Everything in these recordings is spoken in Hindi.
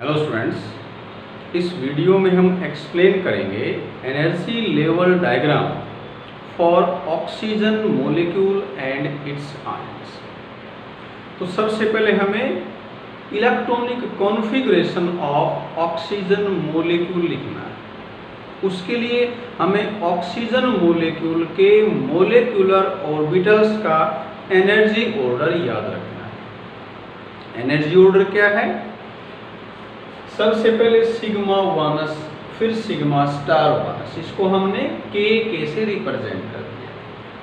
हेलो स्टूडेंट्स, इस वीडियो में हम एक्सप्लेन करेंगे energy level diagram for oxygen molecule and it's ions. तो सबसे पहले हमें electronic configuration of oxygen molecule लिखना है। उसके लिए हमें ऑक्सीजन मॉलिक्यूल के मॉलिक्यूलर ऑर्बिटल्स का एनर्जी ऑर्डर याद रखना है। एनर्जी ऑर्डर क्या है? सबसे पहले सिग्मा वानस, फिर सिग्मा स्टार वानस। इसको हमने के से रिप्रेजेंट कर दिया।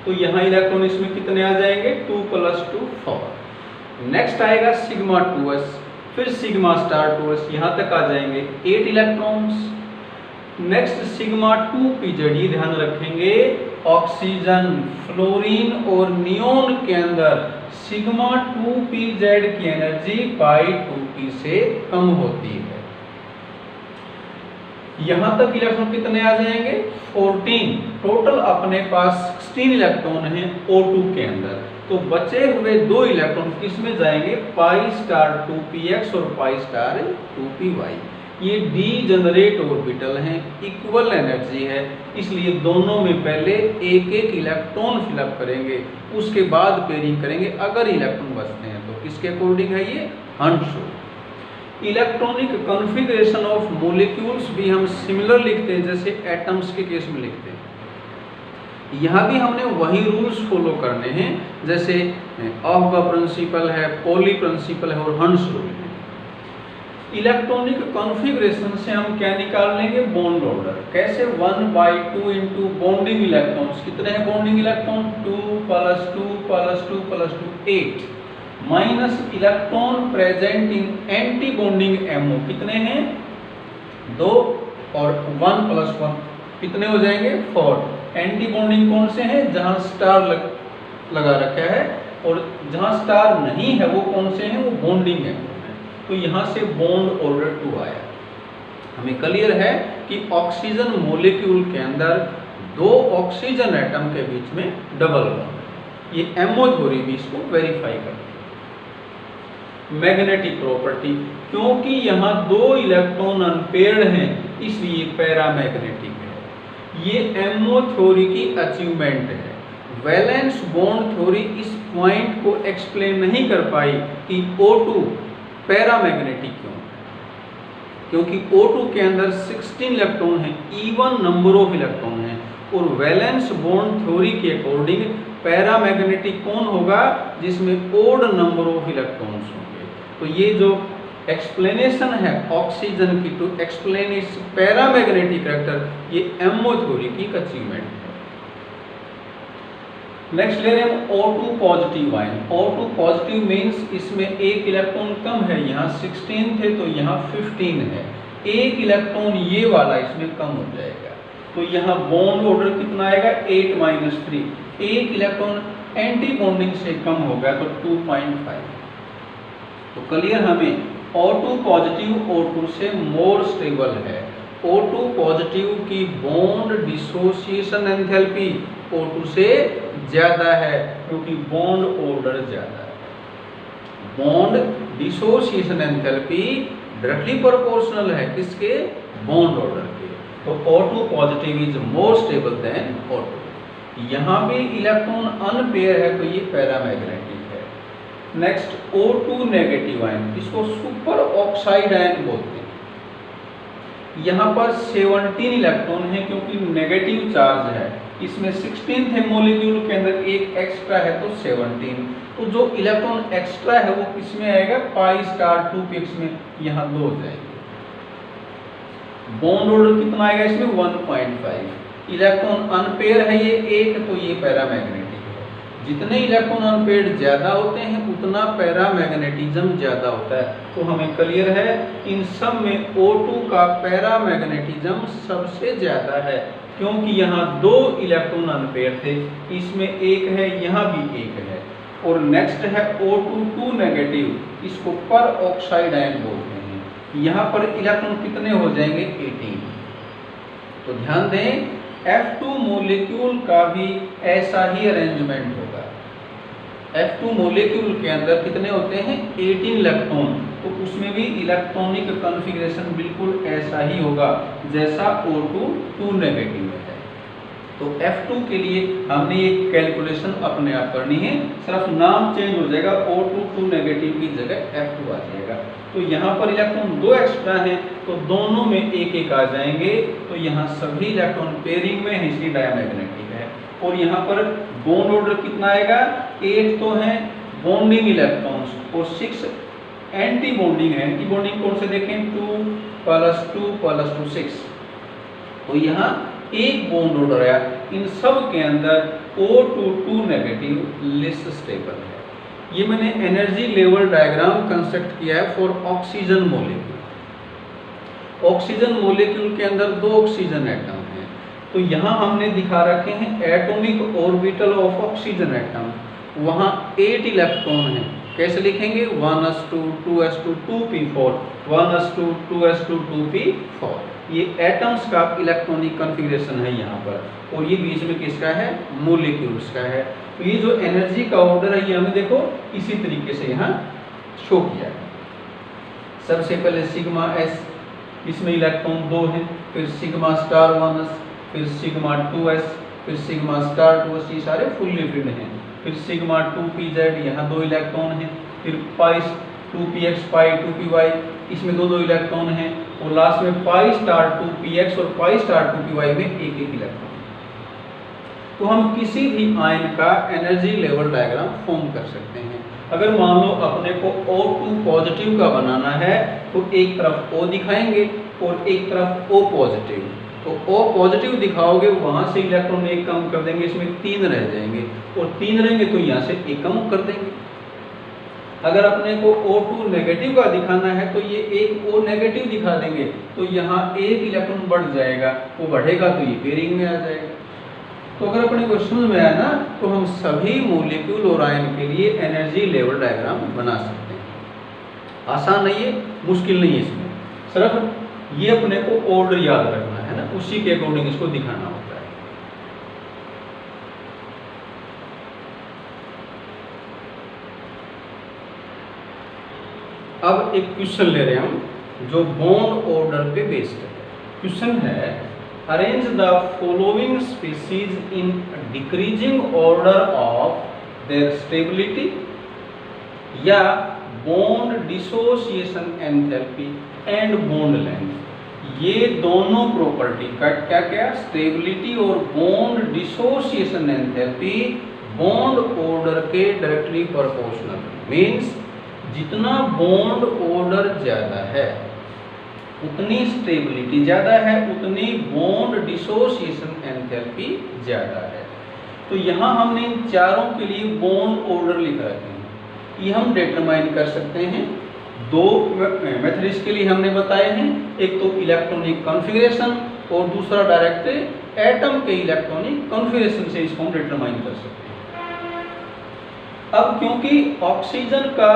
तो यहाँ इलेक्ट्रॉन इसमें कितने आ जाएंगे? 2 + 2 4। नेक्स्ट आएगा सिग्मा 2s, फिर सिग्मा स्टार 2s, यहाँ तक आ जाएंगे 8 इलेक्ट्रॉन्स। नेक्स्ट सिग्मा 2pz, ये ध्यान रखेंगे ऑक्सीजन, फ्लोरीन और नियोन के अंदर सिग्मा 2pz की एनर्जी π2p से कम होती है। यहां तक इलेक्ट्रॉन कितने आ जाएंगे? 14। टोटल अपने पास 16 इलेक्ट्रॉन हैं O2 के अंदर। तो बचे हुए 2 इलेक्ट्रॉन किसमें जाएंगे? π*2px और π*2py। ये डीजेनरेट ऑर्बिटल हैं, इक्वल एनर्जी है, इसलिए दोनों में पहले एक एक इलेक्ट्रॉन फिलअप करेंगे, उसके बाद पेयरिंग करेंगे। अगर इलेक्ट्रॉन बचते हैं तो किसके अकॉर्डिंग है ये? हंस rule. Electronic configuration of molecules भी हम सिमिलर लिखते हैं जैसे एटम्स के केस में लिखते हैं। यहाँ भी हमने वही रूल्स फॉलो करने हैं जैसे ऑफ का प्रिंसिपल है, पॉली प्रिंसिपल है और हंस रूल है। इलेक्ट्रॉनिक कॉन्फ़िगरेशन से हम क्या निकाल लेंगे? Bond order. कैसे? 1/2 इंटू बॉन्डिंग इलेक्ट्रॉन्स। कितने हैं bonding electron? 2 + 2 + 2 + 2 8 minus electron present in anti bonding MO। कितने हैं? 2 और 1 + 1 कितने हो जाएंगे? 4। एंटी बॉन्डिंग कौन से हैं? जहां स्टार लगा रखा है, और जहां स्टार नहीं है वो कौन से हैं? वो बॉन्डिंग है। तो यहां से बॉन्ड ऑर्डर 2 आया। हमें क्लियर है कि ऑक्सीजन मॉलिक्यूल के अंदर 2 ऑक्सीजन एटम के बीच में डबल बॉन्ड। ये MO थ्योरी भी इसको वेरीफाई करती है। मैग्नेटिक प्रॉपर्टी, क्योंकि यहाँ 2 इलेक्ट्रॉन अनपेयर्ड हैं इसलिए पैरामैग्नेटिक है। ये MO थ्योरी की अचीवमेंट है। वैलेंस बॉन्ड थ्योरी इस पॉइंट को एक्सप्लेन नहीं कर पाई कि O2 पैरामैग्नेटिक क्यों है, क्योंकि O2 के अंदर 16 इलेक्ट्रॉन हैं, इवन नंबर ऑफ इलेक्ट्रॉन हैं, और वैलेंस बॉन्ड थ्योरी के अकॉर्डिंग पैरामैग्नेटिक कौन होगा? जिसमें ओड नंबर ऑफ इलेक्ट्रॉन्स होंगे। तो ये जो एक्सप्लेनेशन है ऑक्सीजन की to explain its paramagnetic character, ये MO थ्योरी की अचीवमेंट है। नेक्स्ट ले रहे हैं हम O2 positive ion. O2 positive means इसमें एक इलेक्ट्रॉन कम है, यहाँ 16 थे तो यहाँ 15 है। एक इलेक्ट्रॉन ये वाला इसमें कम हो जाएगा, तो यहाँ बॉन्ड ऑर्डर कितना आएगा? 8 - 3। एक इलेक्ट्रॉन एंटी बॉन्डिंग से कम हो गया तो 2.5। तो क्लियर, हमें O2 पॉजिटिव O2 से मोर स्टेबल है। O2 पॉजिटिव की बॉन्ड डिसोसिएशन एंथैल्पी O2 से ज्यादा है, क्योंकि बॉन्ड ऑर्डर ज्यादा है। Bond dissociation enthalpy directly proportional है किसके? बॉन्ड ऑर्डर के। तो O2 positive is more stable then O2। यहाँ भी इलेक्ट्रॉन अनपेयर है तो ये पैरामैग्नेटिक है। नेक्स्ट O2 नेगेटिव आयन, इसको सुपर ऑक्साइड आयन बोलते हैं। यहाँ पर 17 इलेक्ट्रॉन है क्योंकि नेगेटिव चार्ज है। इसमें 16 थे मॉलिक्यूल के अंदर, एक एक्स्ट्रा है तो 17। तो जो इलेक्ट्रॉन एक्स्ट्रा है वो किसमें आएगा? π*2px में, यहाँ 2 हो जाएंगे। बॉन्ड ऑर्डर कितना आएगा इसमें? 1.5। इलेक्ट्रॉन अनपेयर है ये 1, तो ये पैरामैग्नेटिक है। जितने इलेक्ट्रॉन अनपेयर्ड ज्यादा होते हैं उतना पैरामैग्नेटिज्म ज्यादा होता है। तो हमें क्लियर है इन सब में O2 का पैरामैग्नेटिज्म सबसे ज्यादा है, क्योंकि यहाँ 2 इलेक्ट्रॉन अनपेयर थे, इसमें 1 है, यहाँ भी 1 है। और नेक्स्ट है O2 2 नेगेटिव, इसको पर ऑक्साइड आयन बोलते हैं। यहाँ पर इलेक्ट्रॉन कितने हो जाएंगे? 18। तो ध्यान दें F2 मॉलिक्यूल का भी ऐसा ही अरेंजमेंट होगा। F2 मॉलिक्यूल के अंदर कितने होते हैं 18 इलेक्ट्रॉन, तो उसमें भी इलेक्ट्रॉनिक कॉन्फ़िगरेशन बिल्कुल ऐसा ही होगा जैसा O2 2 नेगेटिव में है। तो F2 के लिए हमने ये कैलकुलेशन अपने आप करनी है, सिर्फ नाम चेंज हो जाएगा, O2 2 नेगेटिव की जगह F2 आ जाएगा। तो यहाँ पर इलेक्ट्रॉन 2 एक्स्ट्रा हैं तो दोनों में एक एक आ जाएंगे, तो यहाँ सभी इलेक्ट्रॉन पेयरिंग में है इसलिए डायमैग्नेटिक है। और यहाँ पर बॉन्ड ऑर्डर कितना आएगा 8 तो है बॉन्डिंग इलेक्ट्रॉन्स और 6 एंटी बॉन्डिंग है। एंटी बॉन्डिंग कौन से देखें 2 + 2 + 2 6, तो यहाँ एक बॉन्ड ऑर्डर आया। इन सब के अंदर O2 2 नेगेटिव लेस स्टेबल है। ये मैंने एनर्जी लेवल डायग्राम कंस्ट्रक्ट किया है for oxygen molecule. Oxygen molecule के अंदर 2 ऑक्सीजन एटम हैं, तो यहाँ हमने दिखा रखे हैं atomic orbital of oxygen atom, वहाँ 8 इलेक्ट्रॉन हैं। कैसे लिखेंगे 1s2 2s2 2p4 1s2 2s2 2p4, ये एटम्स का इलेक्ट्रॉनिक कॉन्फ़िगरेशन है यहाँ पर, और ये बीच में किसका है मॉलिक्यूल्स का है। तो ये जो एनर्जी का ऑर्डर है ये हमें देखो इसी तरीके से यहाँ शो किया है। सबसे पहले सिग्मा s, इसमें इलेक्ट्रॉन 2 हैं, फिर सिग्मा स्टार 1s, फिर सिग्मा 2s, फिर सिग्मा स्टार 2s, ये सारे फुल्ली फिल्ड हैं। फिर सिग्मा 2pz, यहाँ 2 इलेक्ट्रॉन हैं, फिर पाई 2px पाई 2py, इसमें 2 इलेक्ट्रॉन हैं, और लास्ट में पाई स्टार 2px और पाई स्टार 2py में एक इलेक्ट्रॉन। तो हम किसी भी आयन का एनर्जी लेवल डायग्राम फॉर्म कर सकते हैं। अगर मान लो अपने को O2 पॉजिटिव का बनाना है तो एक तरफ O दिखाएंगे और एक तरफ O पॉजिटिव, तो O पॉजिटिव दिखाओगे वहां से इलेक्ट्रॉन एक कम कर देंगे, इसमें 3 रह जाएंगे, और 3 रहेंगे तो यहाँ से एक कम कर देंगे। अगर अपने को O2 नेगेटिव का दिखाना है तो ये एक O नेगेटिव दिखा देंगे, तो यहाँ एक इलेक्ट्रॉन बढ़ जाएगा, वो बढ़ेगा तो ये पेयरिंग में आ जाएगा। तो अगर अपने को समझ में आया ना, तो हम सभी मॉलिक्यूल और आयन के लिए एनर्जी लेवल डायग्राम बना सकते हैं। आसान नहीं है, मुश्किल नहीं है, इसमें सिर्फ ये अपने को ऑर्डर याद रखना है ना, उसी के अकॉर्डिंग इसको दिखाना होता है। अब एक क्वेश्चन ले रहे हैं हम जो बॉन्ड ऑर्डर पे बेस्ड है। क्वेश्चन है arrange the following species in decreasing order of their stability या bond dissociation enthalpy and bond length. ये दोनों प्रॉपर्टी का क्या क्या स्टेबिलिटी और bond dissociation enthalpy bond order के डायरेक्टली प्रोपोर्शनल, मीन्स जितना बॉन्ड ऑर्डर ज़्यादा है उतनी स्टेबिलिटी ज़्यादा है, उतनी बॉन्ड डिसोसिएशन एंथैल्पी ज़्यादा है। तो यहाँ हमने इन चारों के लिए बॉन्ड ऑर्डर लिख रखे हैं, ये हम डिटरमाइन कर सकते हैं। 2 मेथड इसके लिए हमने बताए हैं, एक तो इलेक्ट्रॉनिक कॉन्फ़िगरेशन और दूसरा डायरेक्ट एटम के इलेक्ट्रॉनिक कॉन्फ़िगरेशन से इसको हम डिटरमाइन कर सकते हैं। अब क्योंकि ऑक्सीजन का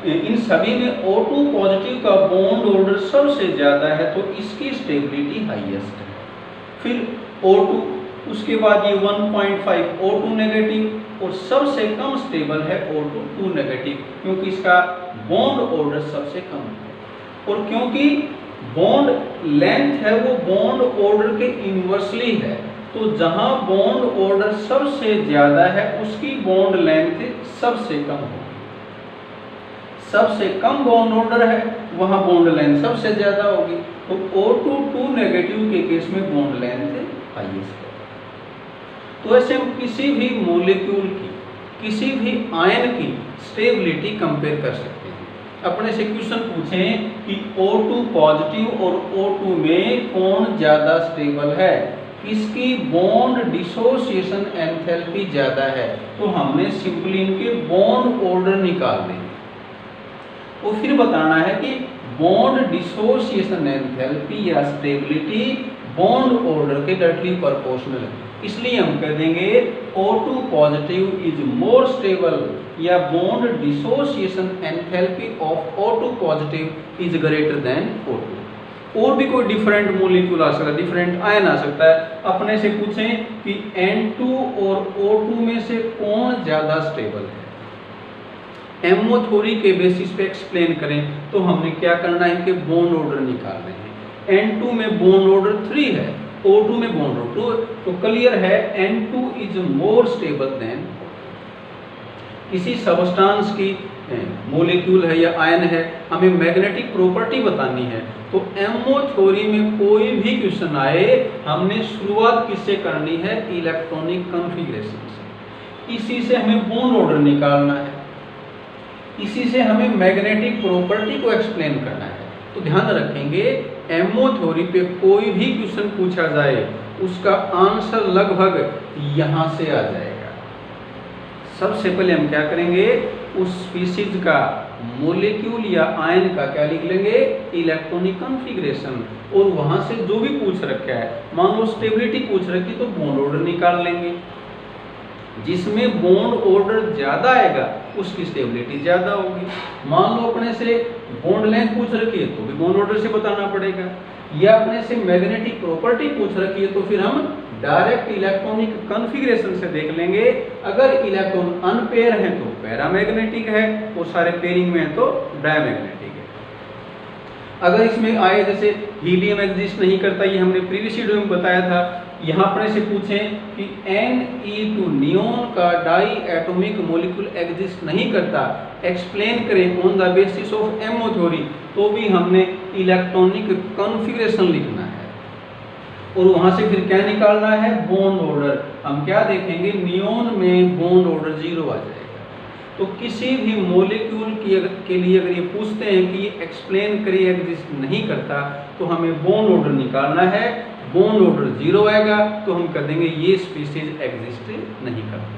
इन सभी में O2 पॉजिटिव का बॉन्ड ऑर्डर सबसे ज़्यादा है तो इसकी स्टेबिलिटी हाईएस्ट है। फिर O2, उसके बाद ये 1.5 O2 नेगेटिव और सबसे कम स्टेबल है O2 2 नेगेटिव, क्योंकि इसका बॉन्ड ऑर्डर सबसे कम है। और क्योंकि बॉन्ड लेंथ है वो बॉन्ड ऑर्डर के इन्वर्सली है, तो जहाँ बॉन्ड ऑर्डर सबसे ज़्यादा है उसकी बॉन्ड लेंथ सबसे कम होगी। सबसे कम बॉन्ड ऑर्डर है वहाँ बॉन्ड लेंथ सबसे ज़्यादा होगी, तो O2 2 नेगेटिव के केस में बॉन्ड लेंथ हाईएस्ट है। तो ऐसे हम किसी भी मॉलिक्यूल की, किसी भी आयन की स्टेबिलिटी कंपेयर कर सकते हैं। अपने से क्वेश्चन पूछें कि O2 पॉजिटिव और O2 में कौन ज़्यादा स्टेबल है, किसकी बॉन्ड डिसोसिएशन एंथैल्पी ज़्यादा है, तो हमने सिंपली इनके बॉन्ड ऑर्डर निकाल दें और फिर बताना है कि बॉन्ड डिसोसिएशन एंथैल्पी या स्टेबिलिटी बॉन्ड ऑर्डर के डायरेक्टली प्रोपोर्शनल है। इसलिए हम कह देंगे O2 positive is more stable या bond dissociation enthalpy of O2 positive is greater than O2। और भी कोई डिफरेंट मॉलिक्यूल आ सकता है, डिफरेंट आयन आ सकता है। अपने से पूछें कि N2 और O2 में से कौन ज़्यादा स्टेबल है, एमओ थ्योरी के बेसिस पे एक्सप्लेन करें तो हमने क्या करना है कि बॉन्ड ऑर्डर निकालने हैं। N2 में बॉन्ड ऑर्डर 3 है, O2 में बॉन्ड ऑर्डर 2, तो क्लियर है N2 is more stable then. किसी सबस्टांस की मोलिक्यूल है या आयन है, हमें मैग्नेटिक प्रॉपर्टी बतानी है, तो एमओ थ्योरी में कोई भी क्वेश्चन आए हमने शुरुआत किससे करनी है, इलेक्ट्रॉनिक कॉन्फ़िगरेशन से। इसी से हमें बॉन्ड ऑर्डर निकालना है, इसी से हमें मैग्नेटिक प्रॉपर्टी को एक्सप्लेन करना है। तो ध्यान रखेंगे एमओ थ्योरी पे कोई भी क्वेश्चन पूछा जाए उसका आंसर लगभग यहाँ से आ जाएगा। सबसे पहले हम क्या करेंगे, उस स्पीशीज का मोलिक्यूल या आयन का क्या लिख लेंगे, इलेक्ट्रॉनिक कॉन्फ़िगरेशन, और वहां से जो भी पूछ रखा है, मान लो स्टेबिलिटी पूछ रखी तो बॉन्ड ऑर्डर निकाल लेंगे। जिसमें बॉन्ड ऑर्डर ज्यादा आएगा उसकी स्टेबिलिटी ज्यादा होगी। मान लो अपने से बॉन्ड लेंथ पूछ रखी है तो भी बॉन्ड ऑर्डर से बताना पड़ेगा, या अपने से मैग्नेटिक प्रॉपर्टी पूछ रखी है तो फिर हम डायरेक्ट इलेक्ट्रॉनिक कॉन्फ़िगरेशन से देख लेंगे। अगर इलेक्ट्रॉन अनपेयर है तो पैरामैग्नेटिक है, और सारे पेयरिंग में है तो डायमैग्नेटिक है। अगर इसमें आए जैसे हीलियम एग्जिस्ट नहीं करता, ये हमने प्रीवियस वीडियो में बताया था। यहाँ पर से पूछें कि Ne2 नियोन का डाई एटॉमिक मॉलिक्यूल एग्जिस्ट नहीं करता, एक्सप्लेन करें on the basis of MO theory, तो भी हमने इलेक्ट्रॉनिक कॉन्फ़िगरेशन लिखना है। और वहां से फिर क्या निकालना है, बॉन्ड ऑर्डर। हम क्या देखेंगे, नियोन में बॉन्ड ऑर्डर 0 आ जाएगा। तो किसी भी मॉलिक्यूल के लिए अगर ये पूछते हैं कि ये एक्सप्लेन करिए एग्जिस्ट नहीं करता, तो हमें बॉन्ड ऑर्डर निकालना है। बॉन्ड ऑर्डर 0 आएगा तो हम कर देंगे ये स्पीशीज एग्जिस्ट नहीं करती।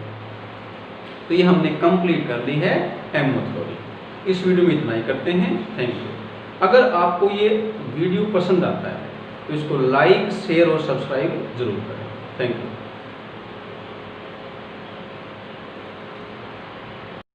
तो ये हमने कंप्लीट कर ली है एमओ थ्योरी। इस वीडियो में इतना ही करते हैं। Thank you. अगर आपको ये वीडियो पसंद आता है तो इसको लाइक, शेयर और सब्सक्राइब जरूर करें। Thank you.